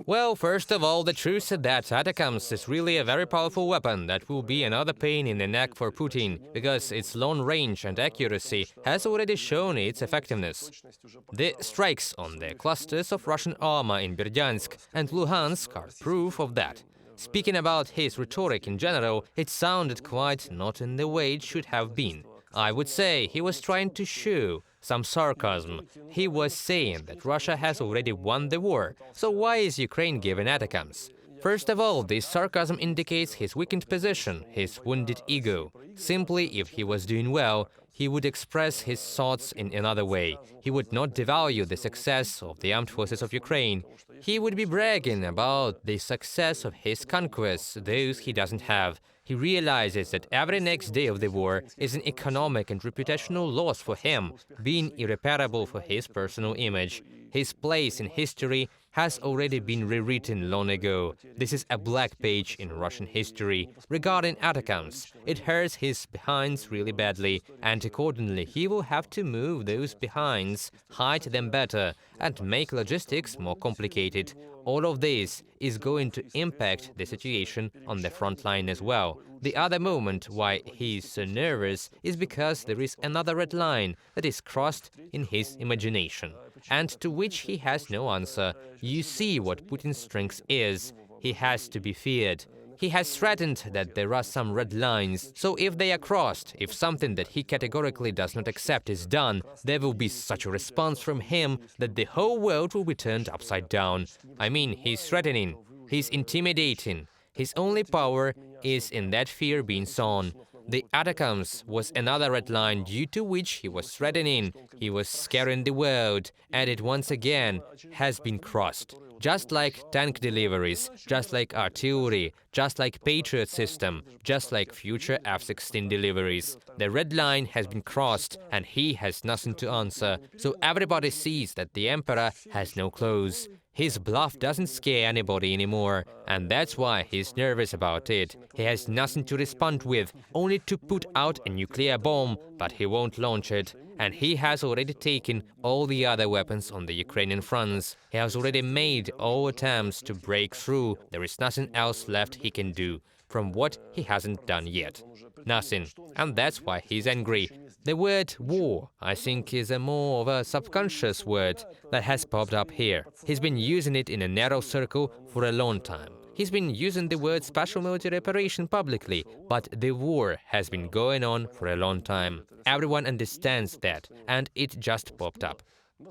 Well, first of all, the truth is that ATACMS is really a very powerful weapon that will be another pain in the neck for Putin, because its long range and accuracy has already shown its effectiveness. The strikes on the clusters of Russian armor in Berdyansk and Luhansk are proof of that. Speaking about his rhetoric in general, it sounded quite not in the way it should have been. I would say he was trying to show some sarcasm. He was saying that Russia has already won the war, so why is Ukraine given ATACMS? First of all, this sarcasm indicates his weakened position, his wounded ego. Simply, if he was doing well, he would express his thoughts in another way. He would not devalue the success of the armed forces of Ukraine. He would be bragging about the success of his conquests, those he doesn't have. He realizes that every next day of the war is an economic and reputational loss for him, being irreparable for his personal image. His place in history has already been rewritten long ago. This is a black page in Russian history. Regarding ATACMS, it hurts his behinds really badly, and accordingly he will have to move those behinds, hide them better, and make logistics more complicated. All of this is going to impact the situation on the front line as well. The other moment why he is so nervous is because there is another red line that is crossed in his imagination, and to which he has no answer. You see what Putin's strength is. He has to be feared. He has threatened that there are some red lines, so if they are crossed, if something that he categorically does not accept is done, there will be such a response from him that the whole world will be turned upside down. I mean, he's threatening, he's intimidating. His only power is in that fear being sown. The ATACMS was another red line due to which he was threatening, he was scaring the world, and it once again has been crossed. Just like tank deliveries, just like artillery, just like Patriot system, just like future F-16 deliveries. The red line has been crossed and he has nothing to answer, so everybody sees that the emperor has no clothes. His bluff doesn't scare anybody anymore, and that's why he's nervous about it. He has nothing to respond with, only to put out a nuclear bomb, but he won't launch it. And he has already taken all the other weapons on the Ukrainian fronts. He has already made all attempts to break through. There is nothing else left he can do, from what he hasn't done yet. Nothing. And that's why he's angry. The word war, I think, is a more of a subconscious word that has popped up here. He's been using it in a narrow circle for a long time. He's been using the word special military operation publicly, but the war has been going on for a long time. Everyone understands that, and it just popped up.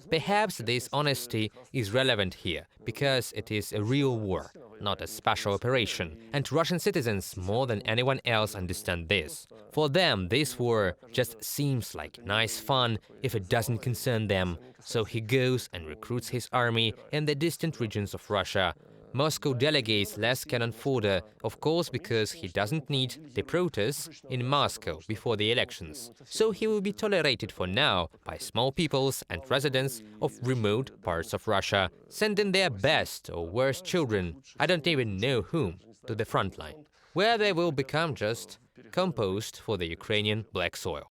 Perhaps this honesty is relevant here, because it is a real war, not a special operation, and Russian citizens more than anyone else understand this. For them, this war just seems like nice fun if it doesn't concern them, so he goes and recruits his army in the distant regions of Russia. Moscow delegates less cannon fodder, of course, because he doesn't need the protests in Moscow before the elections. So he will be tolerated for now by small peoples and residents of remote parts of Russia, sending their best or worst children, I don't even know whom, to the front line, where they will become just compost for the Ukrainian black soil.